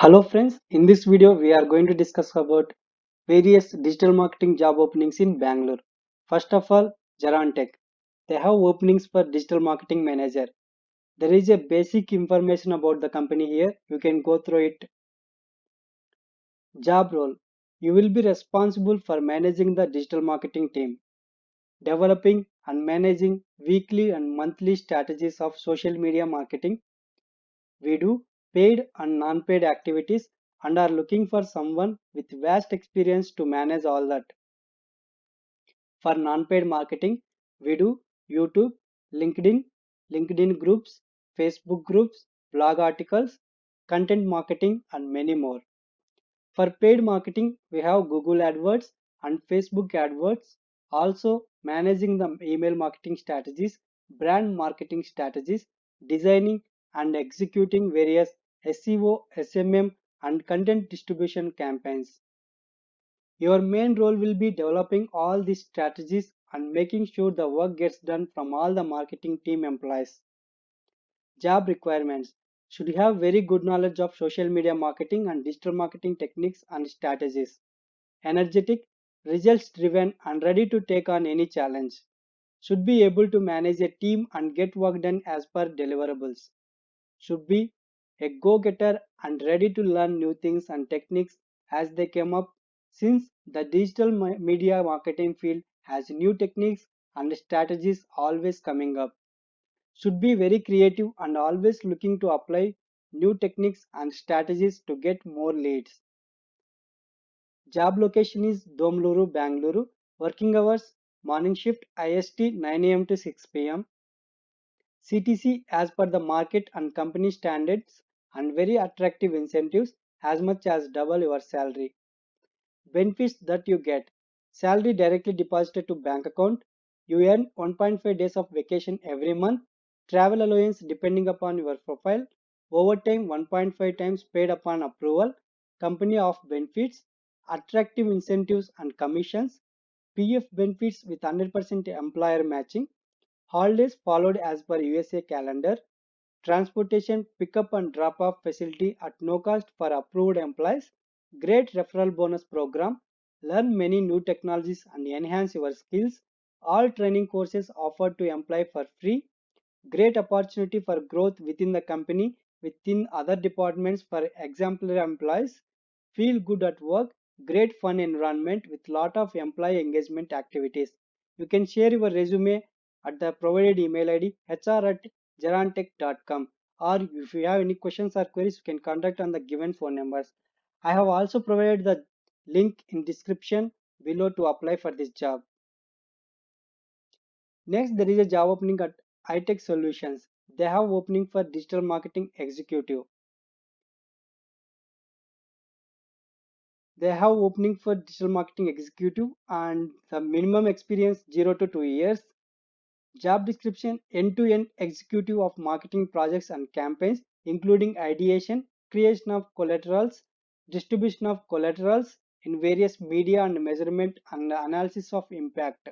Hello friends, in this video we are going to discuss about various digital marketing job openings in Bangalore. First of all, Jarantech. They have openings for digital marketing manager. There is a basic information about the company here. You can go through it. Job role. You will be responsible for managing the digital marketing team, developing and managing weekly and monthly strategies of social media marketing. We do paid and non-paid activities and are looking for someone with vast experience to manage all that. For non-paid marketing, we do YouTube, LinkedIn, LinkedIn groups, Facebook groups, blog articles, content marketing, and many more. For paid marketing, we have Google AdWords and Facebook AdWords, also managing the email marketing strategies, brand marketing strategies, designing and executing various SEO, SMM, and content distribution campaigns. Your main role will be developing all these strategies and making sure the work gets done from all the marketing team employees. Job requirements should have very good knowledge of social media marketing and digital marketing techniques and strategies. Energetic, results driven, and ready to take on any challenge. Should be able to manage a team and get work done as per deliverables. Should be a go getter and ready to learn new things and techniques as they come up, since the digital media marketing field has new techniques and strategies always coming up. Should be very creative and always looking to apply new techniques and strategies to get more leads. Job location is Domluru, Bangalore. Working hours morning shift IST 9 a.m. to 6 p.m. CTC as per the market and company standards and very attractive incentives as much as double your salary. Benefits that you get: salary directly deposited to bank account, you earn 1.5 days of vacation every month, travel allowance depending upon your profile, overtime 1.5 times paid upon approval, company of benefits, attractive incentives and commissions, PF benefits with 100% employer matching, holidays followed as per USA calendar, transportation pickup and drop off facility at no cost for approved employees, great referral bonus program, learn many new technologies and enhance your skills, all training courses offered to employee for free, great opportunity for growth within the company within other departments for exemplary employees, feel good at work, great fun environment with lot of employee engagement activities. You can share your resume at the provided email id hr@jarantech.com, or if you have any questions or queries you can contact on the given phone numbers. I have also provided the link in description below to apply for this job. Next, there is a job opening at iTech Solutions. They have opening for digital marketing executive. They have opening for digital marketing executive and the minimum experience 0 to 2 years. Job description: end-to-end executive of marketing projects and campaigns, including ideation, creation of collaterals, distribution of collaterals in various media and measurement and analysis of impact.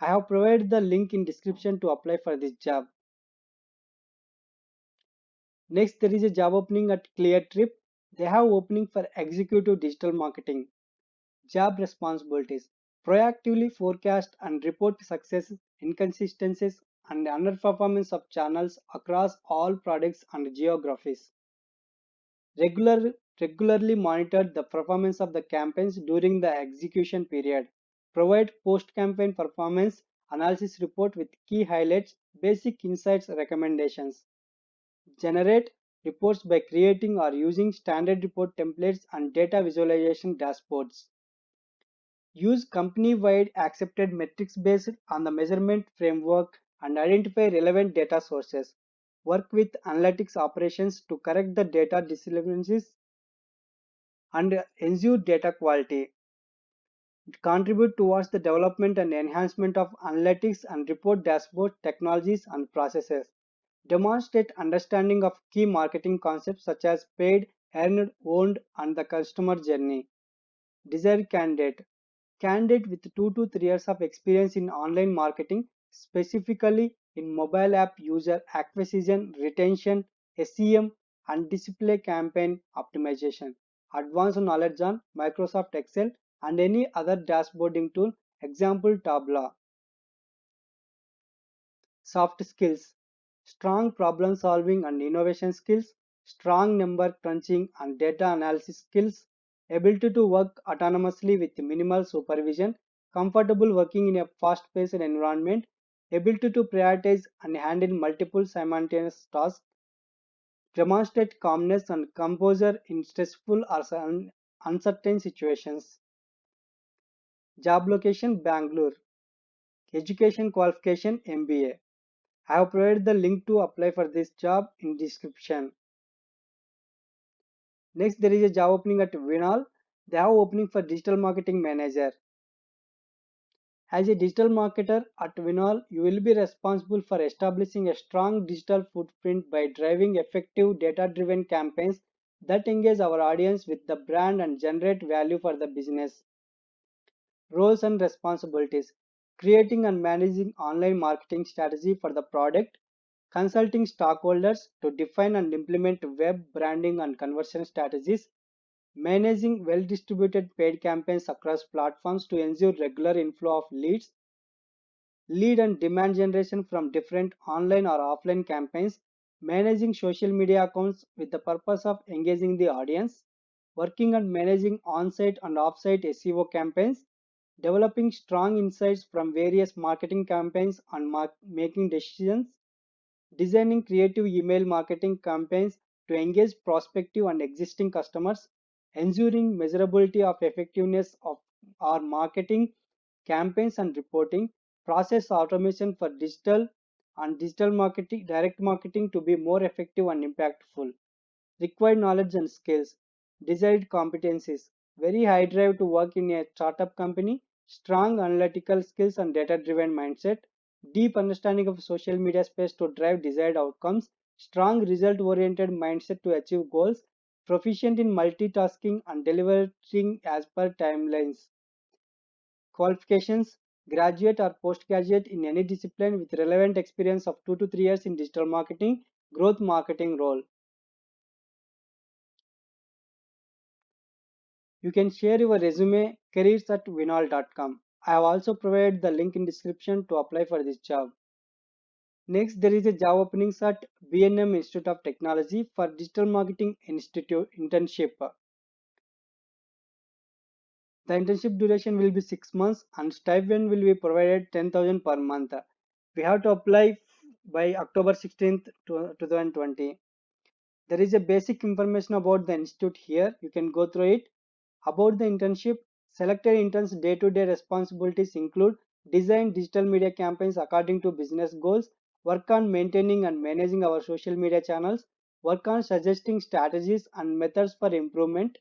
I have provided the link in description to apply for this job. Next, there is a job opening at ClearTrip. They have opening for executive digital marketing. Job responsibilities: proactively forecast and report success, inconsistencies, and underperformance of channels across all products and geographies. Regularly monitor the performance of the campaigns during the execution period. Provide post-campaign performance analysis report with key highlights, basic insights, recommendations. Generate reports by creating or using standard report templates and data visualization dashboards. Use company-wide accepted metrics based on the measurement framework and identify relevant data sources. Work with analytics operations to correct the data discrepancies and ensure data quality. Contribute towards the development and enhancement of analytics and report dashboard technologies and processes. Demonstrate understanding of key marketing concepts such as paid, earned, owned, and the customer journey. Desired candidate: candidate with 2 to 3 years of experience in online marketing, specifically in mobile app user acquisition, retention, SEM, and display campaign optimization, advanced knowledge on Microsoft Excel and any other dashboarding tool, example Tableau. Soft skills, strong problem solving and innovation skills, strong number crunching and data analysis skills, ability to work autonomously with minimal supervision, comfortable working in a fast paced environment, ability to prioritize and handle multiple simultaneous tasks, demonstrate calmness and composure in stressful or uncertain situations. Job location Bangalore. Education qualification MBA. I have provided the link to apply for this job in description. Next, there is a job opening at Vinal. They have opening for digital marketing manager. As a digital marketer at Vinal, you will be responsible for establishing a strong digital footprint by driving effective data-driven campaigns that engage our audience with the brand and generate value for the business. Roles and responsibilities: creating and managing online marketing strategy for the product, consulting stockholders to define and implement web branding and conversion strategies, managing well distributed paid campaigns across platforms to ensure regular inflow of leads, lead and demand generation from different online or offline campaigns, managing social media accounts with the purpose of engaging the audience, working and managing on site and off site SEO campaigns, developing strong insights from various marketing campaigns and making decisions, designing creative email marketing campaigns to engage prospective and existing customers, ensuring measurability of effectiveness of our marketing campaigns and reporting, process automation for digital and digital marketing, direct marketing to be more effective and impactful. Required knowledge and skills, desired competencies, very high drive to work in a startup company, strong analytical skills and data driven mindset, deep understanding of social media space to drive desired outcomes, strong result oriented mindset to achieve goals, proficient in multitasking and delivering as per timelines. Qualifications: graduate or postgraduate in any discipline with relevant experience of 2 to 3 years in digital marketing, growth marketing role. You can share your resume careers@vinol.com. I have also provided the link in description to apply for this job. Next, there is a job openings at B&M Institute of Technology for Digital Marketing Institute internship. The internship duration will be 6 months and stipend will be provided 10,000 per month. We have to apply by October 16th, 2020. There is a basic information about the institute here. You can go through it. About the internship, selected interns' day-to-day responsibilities include design digital media campaigns according to business goals, work on maintaining and managing our social media channels, work on suggesting strategies and methods for improvement.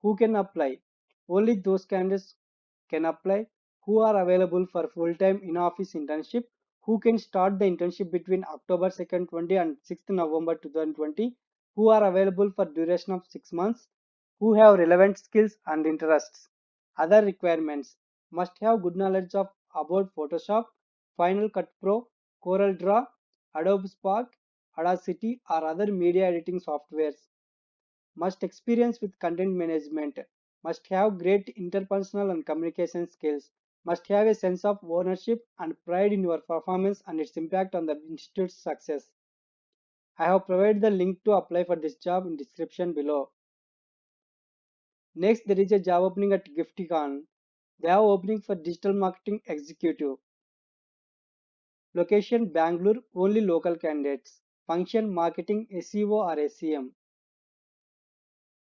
Who can apply? Only those candidates can apply who are available for full-time in-office internship, who can start the internship between October 2nd, 2020 and 6th November 2020, who are available for duration of 6 months, who have relevant skills and interests. Other requirements: must have good knowledge of about Photoshop, Final Cut Pro, Corel Draw, Adobe Spark, Audacity or other media editing softwares. Must experience with content management, must have great interpersonal and communication skills, must have a sense of ownership and pride in your performance and its impact on the institute's success. I have provided the link to apply for this job in description below. Next, there is a job opening at Gifticon. They have opening for digital marketing executive. Location Bangalore, only local candidates. Function marketing SEO or SEM.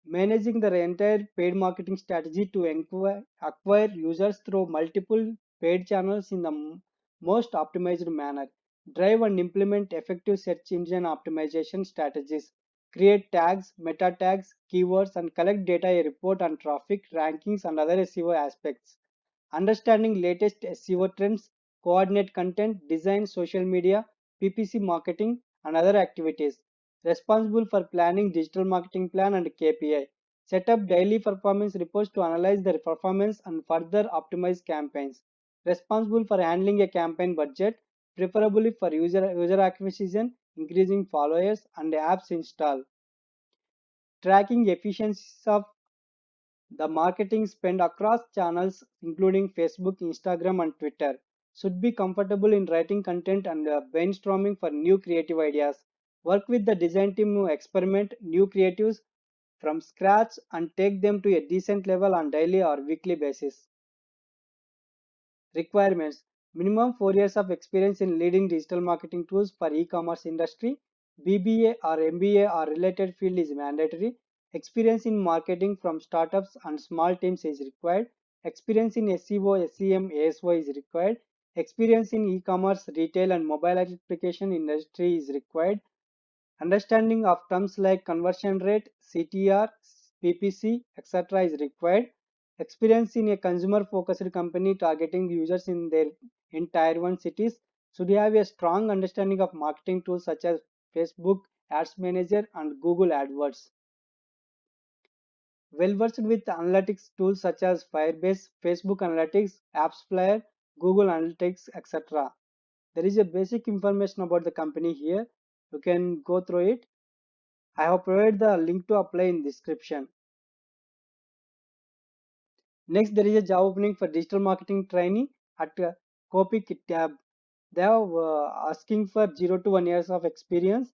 Managing the entire paid marketing strategy to acquire users through multiple paid channels in the most optimized manner. Drive and implement effective search engine optimization strategies. Create tags, meta tags, keywords, and collect data report on traffic, rankings, and other SEO aspects. Understanding latest SEO trends, coordinate content, design social media, PPC marketing, and other activities. Responsible for planning digital marketing plan and KPI. Set up daily performance reports to analyze their performance and further optimize campaigns. Responsible for handling a campaign budget, preferably for user acquisition, increasing followers, and apps install. tracking efficiencies of the marketing spend across channels, including Facebook, Instagram, and Twitter. Should be comfortable in writing content and brainstorming for new creative ideas. Work with the design team to experiment new creatives from scratch and take them to a decent level on daily or weekly basis. Requirements: minimum 4 years of experience in leading digital marketing tools for e-commerce industry. BBA or MBA or related field is mandatory. Experience in marketing from startups and small teams is required. Experience in SEO, SEM, ASO is required. Experience in e-commerce, retail and mobile application industry is required. Understanding of terms like conversion rate, CTR, PPC, etc. is required. Experience in a consumer-focused company targeting users in Tier 1 cities. Should have a strong understanding of marketing tools such as Facebook Ads Manager and Google AdWords. Well versed with analytics tools such as Firebase, Facebook Analytics, AppsFlyer, Google Analytics, etc. There is a basic information about the company here. You can go through it. I have provided the link to apply in description. Next, there is a job opening for digital marketing trainee at Copic tab. They are asking for 0 to 1 years of experience.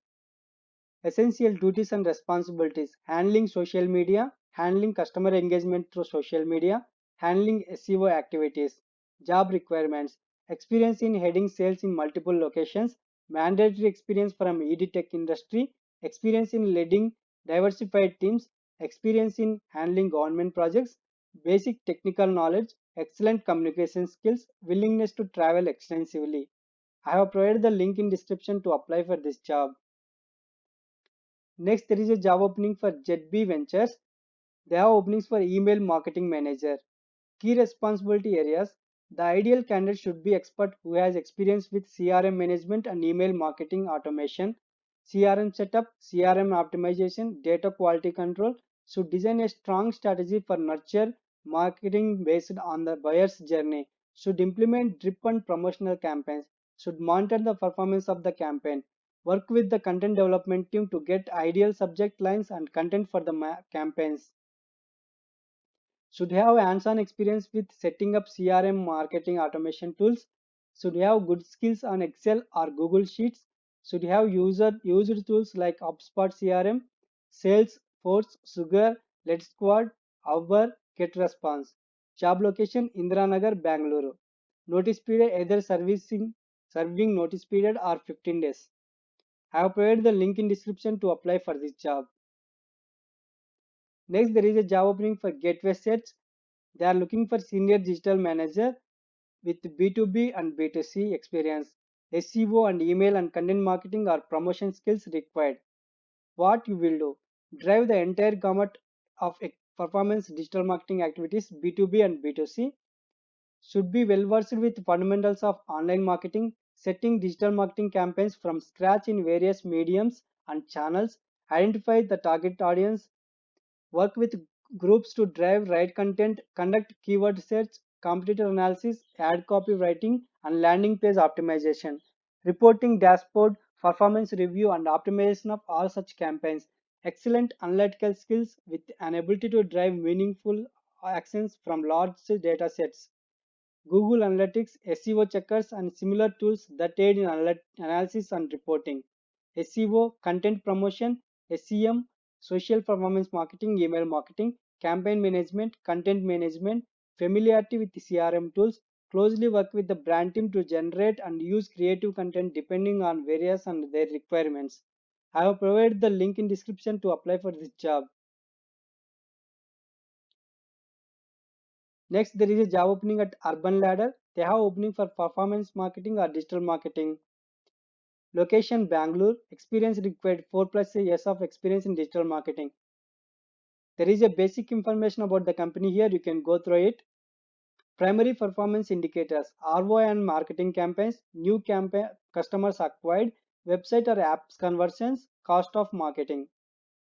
Essential duties and responsibilities: handling social media, handling customer engagement through social media, handling SEO activities. Job requirements: experience in heading sales in multiple locations, mandatory experience from EdTech industry, experience in leading diversified teams, experience in handling government projects, basic technical knowledge, excellent communication skills, willingness to travel extensively. I have provided the link in description to apply for this job. Next, there is a job opening for ZB Ventures. They have openings for email marketing manager. Key responsibility areas: the ideal candidate should be expert who has experience with CRM management and email marketing automation, CRM setup, CRM optimization, data quality control, should design a strong strategy for nurture marketing based on the buyer's journey, should implement drip and promotional campaigns, should monitor the performance of the campaign, work with the content development team to get ideal subject lines and content for the campaigns, should have hands-on experience with setting up CRM marketing automation tools, should have good skills on Excel or Google Sheets, should have used tools like HubSpot CRM, Salesforce, Sugar, Let's Squad, Hover, GetResponse. Job location: Indiranagar, Bangalore. Notice period: either serving notice period or 15 days. I have provided the link in description to apply for this job. Next, there is a job opening for Gateway Search. They are looking for senior digital manager with B2B and B2C experience. SEO and email and content marketing or promotion skills required. What you will do: drive the entire gamut of performance digital marketing activities, B2B and B2C. Should be well versed with fundamentals of online marketing, setting digital marketing campaigns from scratch in various mediums and channels, identify the target audience, work with groups to drive right content, conduct keyword search, competitor analysis, ad copywriting, and landing page optimization, reporting dashboard, performance review, and optimization of all such campaigns. Excellent analytical skills with an ability to drive meaningful actions from large data sets. Google Analytics, SEO checkers, and similar tools that aid in analysis and reporting. SEO, content promotion, SEM, social performance marketing, email marketing, campaign management, content management, familiarity with CRM tools, closely work with the brand team to generate and use creative content depending on various and their requirements. I have provided the link in description to apply for this job. Next, there is a job opening at Urban Ladder. They have opening for performance marketing or digital marketing. Location: Bangalore. Experience required: 4 plus years of experience in digital marketing. There is a basic information about the company here. You can go through it. Primary performance indicators: ROI and marketing campaigns, new campaign customers acquired, website or apps conversions, cost of marketing.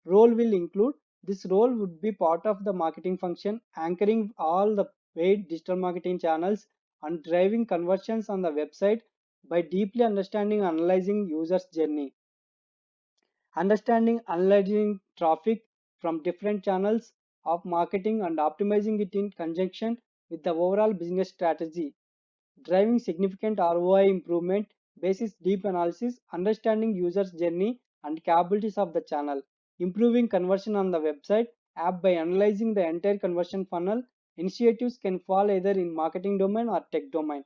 Role will include: this role would be part of the marketing function, anchoring all the paid digital marketing channels and driving conversions on the website by deeply understanding and analyzing users' journey. Understanding analyzing traffic, from different channels of marketing and optimizing it in conjunction with the overall business strategy, driving significant ROI improvement basis deep analysis, understanding users' journey and capabilities of the channel, improving conversion on the website app by analyzing the entire conversion funnel. Initiatives can fall either in marketing domain or tech domain,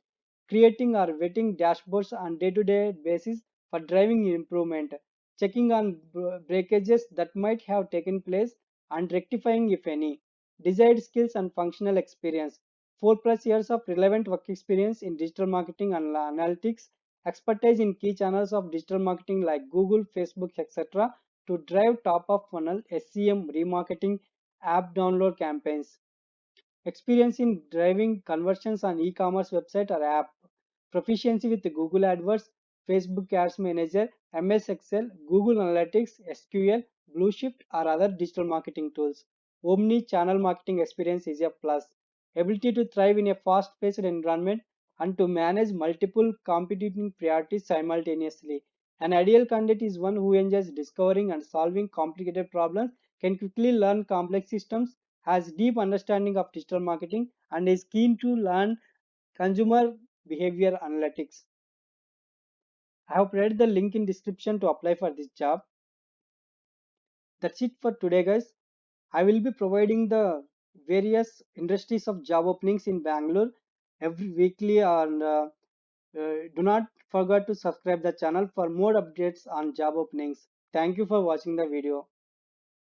creating or vetting dashboards on day-to-day basis for driving improvement, checking on breakages that might have taken place and rectifying if any, desired skills and functional experience, 4 plus years of relevant work experience in digital marketing and analytics, expertise in key channels of digital marketing like Google, Facebook, etc. to drive top of funnel SEM, remarketing, app download campaigns, experience in driving conversions on e-commerce website or app, proficiency with Google AdWords, Facebook Ads Manager, MS Excel, Google Analytics, SQL, Blueshift or other digital marketing tools. Omni-channel marketing experience is a plus. Ability to thrive in a fast-paced environment and to manage multiple competing priorities simultaneously. An ideal candidate is one who enjoys discovering and solving complicated problems, can quickly learn complex systems, has deep understanding of digital marketing, and is keen to learn consumer behavior analytics. I have provided the link in description to apply for this job. That's it for today, guys. I will be providing the various industries of job openings in Bangalore every weekly, and do not forget to subscribe the channel for more updates on job openings. Thank you for watching the video.